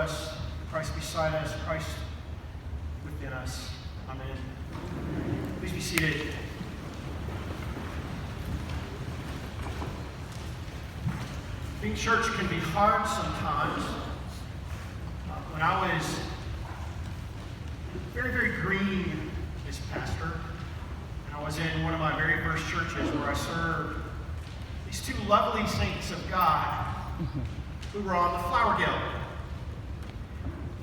us, Christ beside us, Christ within us. Amen. Please be seated. Being church can be hard sometimes. When I was very, very green as pastor, and I was in one of my very first churches where I served these two lovely saints of God who were on the flower guild.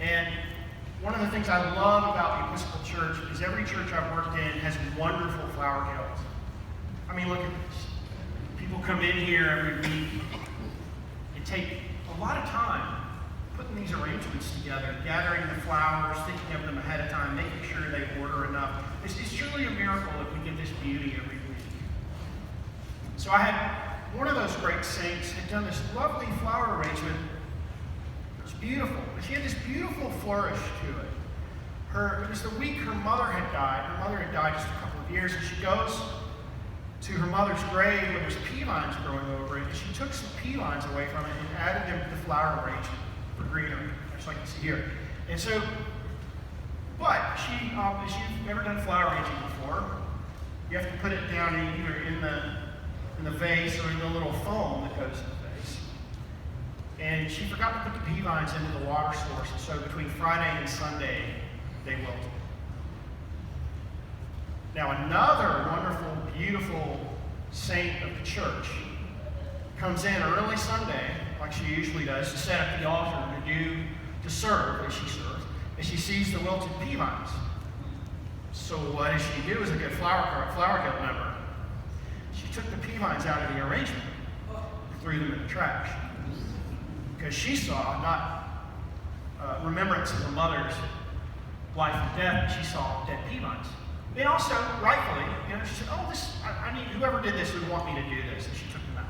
And one of the things I love about the Episcopal Church is every church I've worked in has wonderful flower guilds. I mean, look at this. People come in here every week and take a lot of time putting these arrangements together, gathering the flowers, thinking of them ahead of time, making sure they order enough. It's truly a miracle if we get this beauty every week. So I had one of those great saints had done this lovely flower arrangement. It was beautiful, but she had this beautiful flourish to it. It was the week her mother had died. Her mother had died just a couple of years, and she goes to her mother's grave where there's pea vines growing over it, and she took some pea vines away from it and added them to the flower arrangement for greenery, just like you see here. And so, but she, if you've never done flower arranging before, you have to put it down either in the vase or in the little foam that goes in the vase. And she forgot to put the pea vines into the water source, and so between Friday and Sunday, they wilted. Now another wonderful, beautiful saint of the church comes in early Sunday, like she usually does, to set up the altar to serve as she serves, and she sees the wilted pea vines. So what does she do as a good flower guild member? She took the pea vines out of the arrangement and threw them in the trash. Because she saw not remembrance of her mother's life and death, but she saw dead pea vines. And also, rightfully, she said, I need, whoever did this would want me to do this, and she took them out.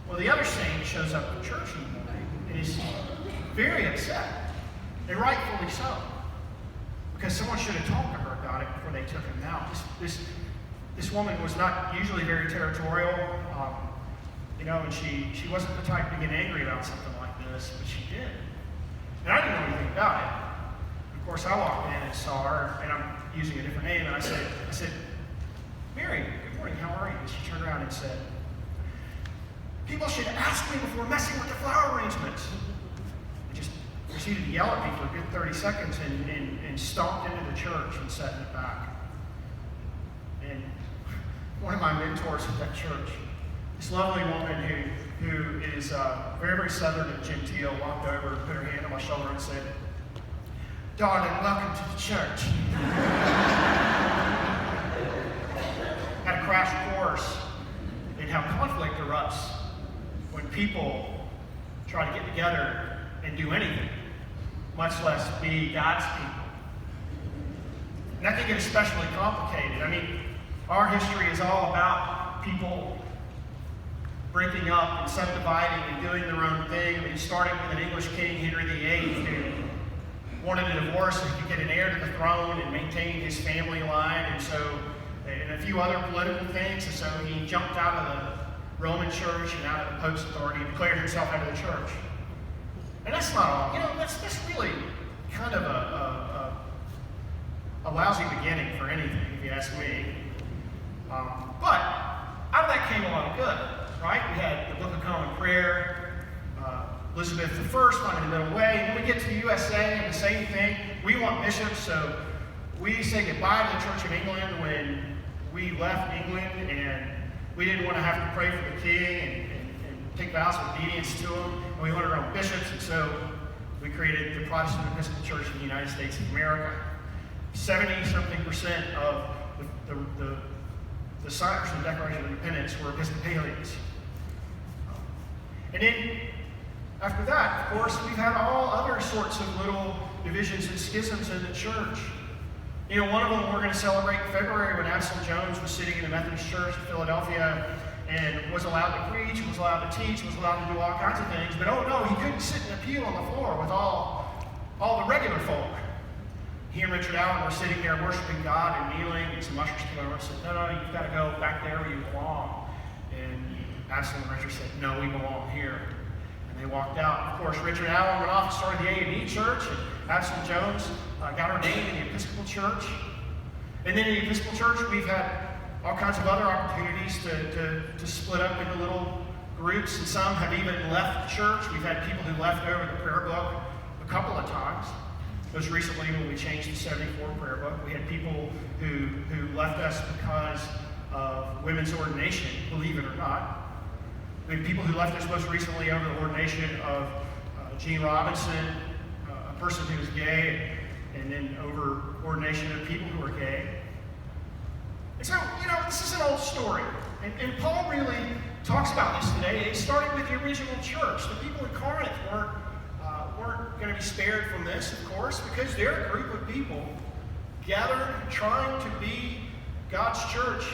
Well, the other saint shows up at church in the morning and is very upset, and rightfully so, because someone should have talked to her about it before they took him out. This woman was not usually very territorial, and she wasn't the type to get angry about something like this, but she did. And I didn't know anything about it. Of course, I walked in and saw her, and I'm using a different name, and I said, Mary, good morning, how are you? And she turned around and said, people should ask me before messing with the flower arrangements. And just proceeded to yell at me for a good 30 seconds and stomped into the church and sat in the back. And one of my mentors at that church, this lovely woman who is very, very southern and genteel, walked over, put her hand on my shoulder and said, darling, welcome to the church. Had a crash course in how conflict erupts when people try to get together and do anything, much less be God's people. And that can get especially complicated. I mean, our history is all about people breaking up and subdividing and doing their own thing. I mean, starting with an English king, Henry VIII, who wanted a divorce so he could get an heir to the throne and maintain his family line, and a few other political things. And so he jumped out of the Roman Church and out of the Pope's authority and declared himself out of the church. And that's not all. That's really kind of a lousy beginning for anything, if you ask me. But out of that came a lot of good, right? We had the Book of Common Prayer, Elizabeth I finding the middle way. When we get to the USA, and the same thing. We want bishops, so we say goodbye to the Church of England when we left England, and we didn't want to have to pray for the king and take vows of obedience to him, and we wanted our own bishops, and so we created the Protestant Episcopal Church in the United States of America. 70-something% of the signers of the Declaration of Independence were Episcopalians. And then, after that, of course, we've had all other sorts of little divisions and schisms in the church. One of them we're going to celebrate in February when Absalom Jones was sitting in the Methodist Church in Philadelphia and was allowed to preach, was allowed to teach, was allowed to do all kinds of things. But oh no, he couldn't sit in a pew on the floor with all the regular folk. He and Richard Allen were sitting there worshiping God and kneeling, and some ushers came over and said, no, you've got to go back there where you belong. And Absalom and Richard said, no, we belong here. And they walked out. Of course, Richard Allen went off and started the A&E Church, and Absalom Jones got ordained in the Episcopal Church. And then in the Episcopal Church, we've had all kinds of other opportunities to split up into little groups, and some have even left the church. We've had people who left over the prayer book a couple of times. Most recently, when we changed the 74 prayer book, we had people who left us because of women's ordination, believe it or not. We had people who left us most recently over the ordination of Gene Robinson, a person who was gay, and then over ordination of people who are gay. And so, this is an old story. And Paul really talks about this today. It started with the original church. The people in Corinth weren't going to be spared from this, of course, because they're a group of people gathered trying to be God's church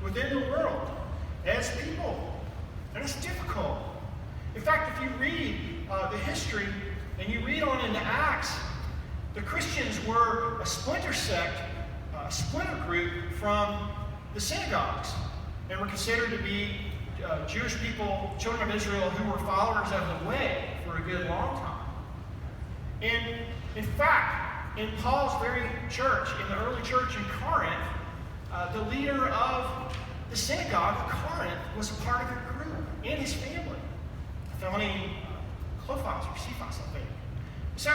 within the world as people. And it's difficult. In fact, if you read the history and you read on into Acts, the Christians were a splinter sect, a splinter group from the synagogues, and were considered to be Jewish people, children of Israel, who were followers of the way for a good long time. And in fact, in Paul's very church, in the early church in Corinth, the leader of the synagogue of Corinth was a part of a group, and his family, a fellow named Clophas or Cephas, I think. So,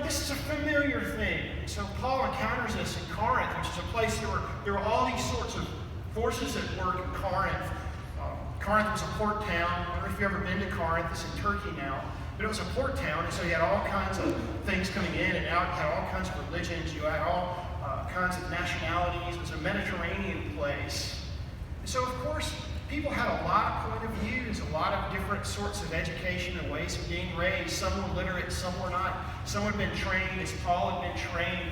this is a familiar thing. So Paul encounters this in Corinth, which is a place there were all these sorts of forces at work in Corinth. Corinth was a port town. I don't know if you've ever been to Corinth. It's in Turkey now. But it was a port town, and so you had all kinds of things coming in and out. You had all kinds of religions. You had all kinds of nationalities. It was a Mediterranean place. And so, of course, people had a lot of point of views, a lot of different sorts of education and ways of being raised. Some were literate, some were not. Some had been trained, as Paul had been trained,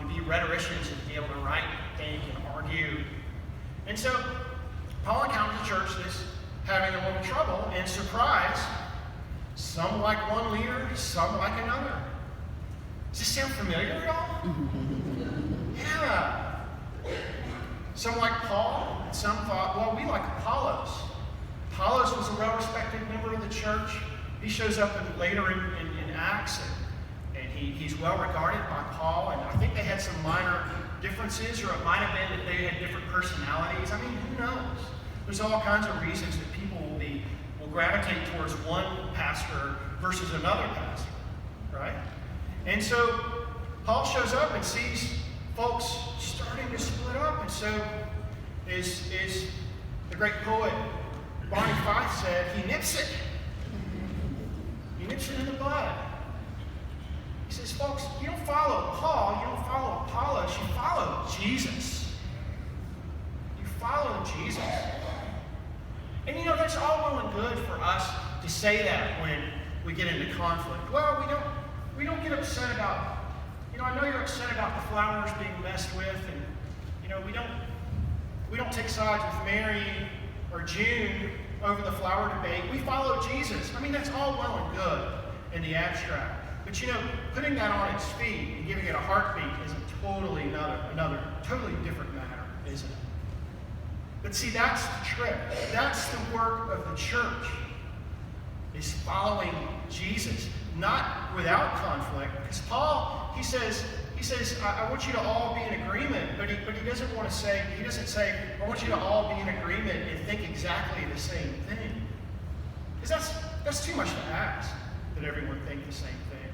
to be rhetoricians and be able to write, think, and argue. And so, Paul encounters a church that's having a little trouble, and surprise, some like one leader, some like another. Does this sound familiar at all? Yeah. Some like Paul, and some thought, well, we like Apollos. Apollos was a well-respected member of the church. He shows up later in Acts, and he's well-regarded by Paul, and I think they had some minor differences, or it might have been that they had different personalities. I mean, who knows? There's all kinds of reasons that people will gravitate towards one pastor versus another pastor, right? And so Paul shows up and sees folks starting to split up, and so is the great poet Barney Fife said, he nips it. He nips it in the bud. He says, folks, you don't follow Paul, you don't follow Apollos, you follow Jesus. You follow Jesus. And that's all well and good for us to say that when we get into conflict. Well, we don't get upset about, I know you're upset about the flowers being messed with, and we don't take sides with Mary or June over the flower debate. We follow Jesus. I mean, that's all well and good in the abstract. But putting that on its feet and giving it a heartbeat is a totally another totally different matter, isn't it? But see, that's the trick. That's the work of the church, is following Jesus, not without conflict. Because Paul, he says, I want you to all be in agreement, but he doesn't say, I want you to all be in agreement and think exactly the same thing. Because that's too much to ask, that everyone think the same thing.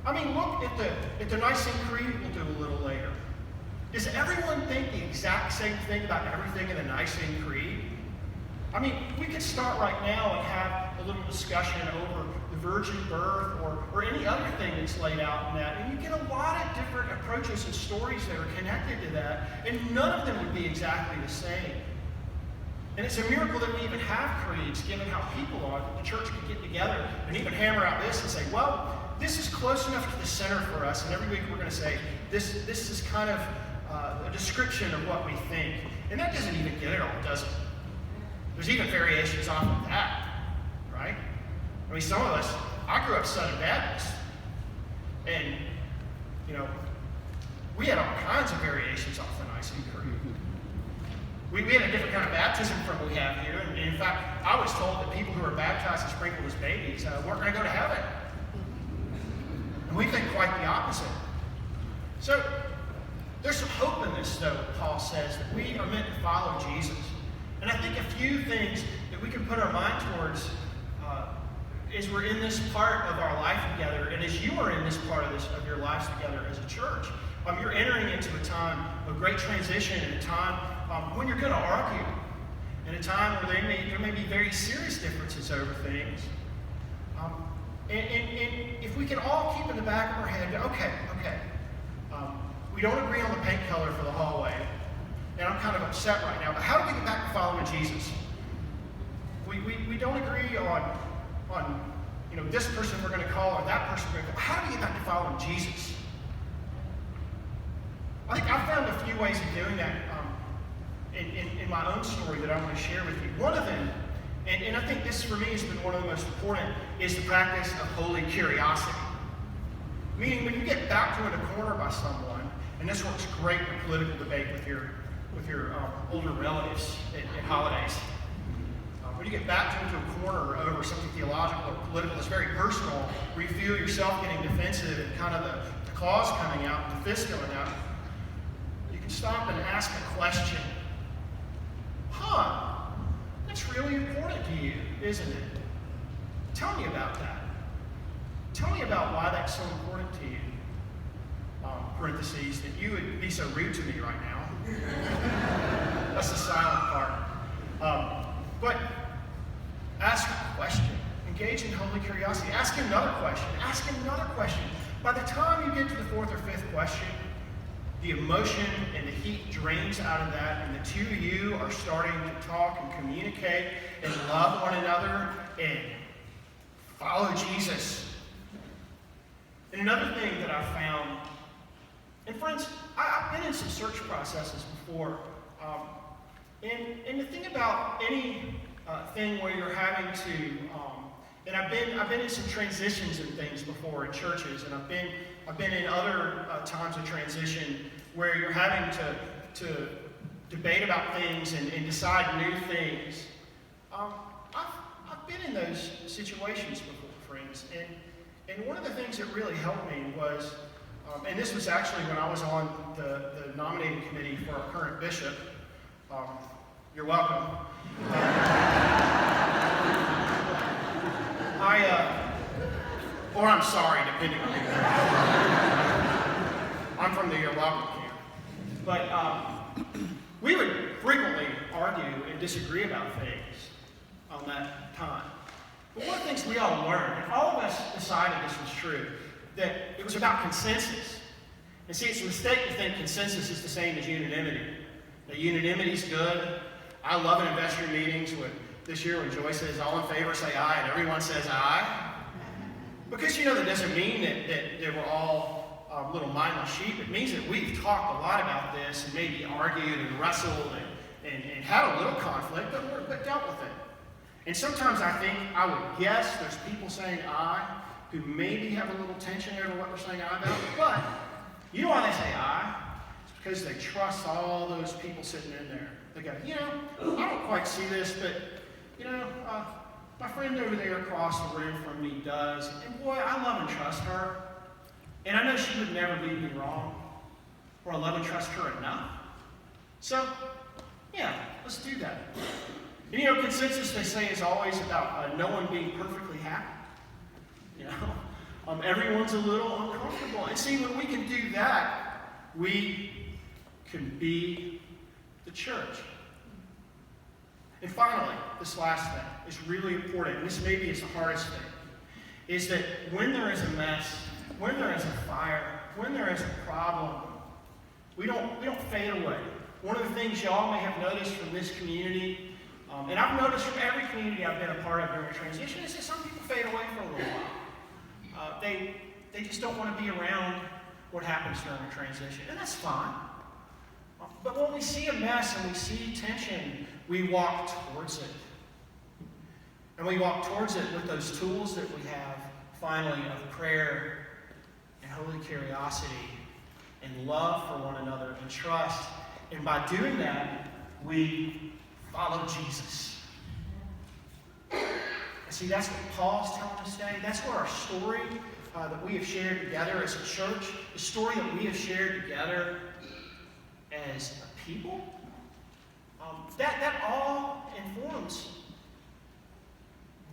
I mean, look at the Nicene Creed we'll do a little later. Does everyone think the exact same thing about everything in the Nicene Creed? I mean, we could start right now and have a little discussion over the virgin birth or any other thing that's laid out in that, and you get a lot of different approaches and stories that are connected to that, and none of them would be exactly the same. And it's a miracle that we even have creeds, given how people are, that the church could get together and even hammer out this and say, well, this is close enough to the center for us, and every week we're going to say, this is kind of a description of what we think. And that doesn't even get it all, does it? There's even variations off of that, right? I mean, some of us, I grew up Southern Baptist, and, we had all kinds of variations off the Nicene Creed. We had a different kind of baptism from what we have here. And in fact, I was told that people who are baptized and sprinkled as babies weren't going to go to heaven. And we think quite the opposite. So there's some hope in this, though, Paul says, that we are meant to follow Jesus. And I think a few things that we can put our mind towards as we're in this part of our life together, and as you are in this part of your lives together as a church. You're entering into a time of great transition, and a time when you're going to argue, and a time where there may be very serious differences over things. And if we can all keep in the back of our head, okay, we don't agree on the paint color for the hallway, and I'm kind of upset right now, but how do we get back to following Jesus? We don't agree on this person we're going to call or that person we're going to call. How do we get back to following Jesus? I think I've found a few ways of doing that in my own story that I want to share with you. One of them, and I think this for me has been one of the most important, is the practice of holy curiosity. Meaning when you get backed into a corner by someone, and this works great in a political debate with your older relatives at holidays. When you get backed into a corner over something theological or political that's very personal, where you feel yourself getting defensive and kind of the claws coming out, the fist going out, you can stop and ask a question. That's really important to you, isn't it? Tell me about that. Tell me about why that's so important to you. Parentheses, that you would be so rude to me right now. That's the silent part. But ask a question. Engage in holy curiosity. Ask another question. Ask another question. By the time you get to the fourth or fifth question, the emotion and the heat drains out of that, and the two of you are starting to talk and communicate and love one another and follow Jesus. And another thing that I've found, and friends, I've been in some search processes before, and the thing about any thing where you're having to, and I've been in some transitions and things before in churches, and I've been in other times of transition where you're having to debate about things and decide new things. I've been in those situations before, friends, and one of the things that really helped me was, and this was actually when I was on the nominating committee for our current bishop. You're welcome. Or I'm sorry, depending on who. I'm from the You're Welcome camp. But we would frequently argue and disagree about things on that time. But one of the things we all learned, and all of us decided this was true, that it was about consensus. And see, it's a mistake to think consensus is the same as unanimity. That unanimity is good. I love in investor meetings this year when Joy says all in favor say aye and everyone says aye. Because that doesn't mean that we're all little mindless sheep. It means that we've talked a lot about this and maybe argued and wrestled and had a little conflict, but dealt with it. And sometimes I would guess there's people saying aye who maybe have a little tension over what we're saying aye about. But you know why they say aye? It's because they trust all those people sitting in there. They go, I don't quite see this, but, my friend over there across the room from me does. And boy, I love and trust her. And I know she would never lead me wrong. Or I love and trust her enough. So, let's do that. And consensus, they say, is always about no one being perfectly happy. Everyone's a little uncomfortable. And see, when we can do that, we can be the church. And finally, this last thing is really important, and this maybe is the hardest thing, is that when there is a mess, when there is a fire, when there is a problem, we don't fade away. One of the things y'all may have noticed from this community, and I've noticed from every community I've been a part of during a transition, is that some people fade away for a little while. They just don't want to be around what happens during a transition, and that's fine. But when we see a mess and we see tension, we walk towards it. And we walk towards it with those tools that we have, finally, of prayer and holy curiosity and love for one another and trust. And by doing that, we follow Jesus. And see, that's what Paul's telling us today. That's what our story that we have shared together as a church, the story that we have shared together as a people, that all informs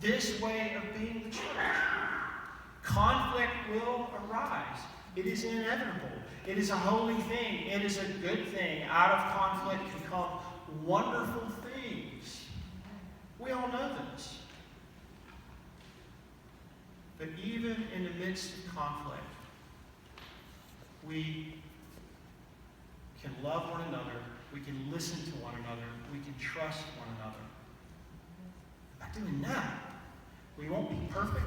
this way of being the church. Conflict will arise. It is inevitable. It is a holy thing. It is a good thing. Out of conflict can come wonderful things. We all know this. But even in the midst of conflict, we can love one another. We can listen to one another. We can trust one another. By doing that, we won't be perfect.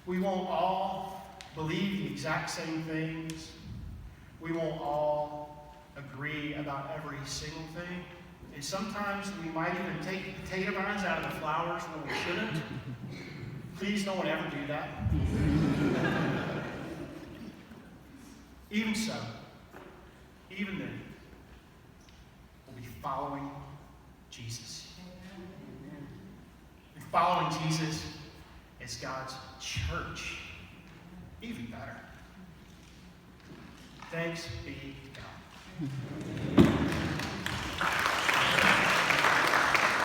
We won't all believe the exact same things. We won't all agree about every single thing. And sometimes we might even take potato vines out of the flowers when we shouldn't. Please, no one ever do that. Even so, even then, we'll be following Jesus. And following Jesus is God's church. Even better. Thanks be to God.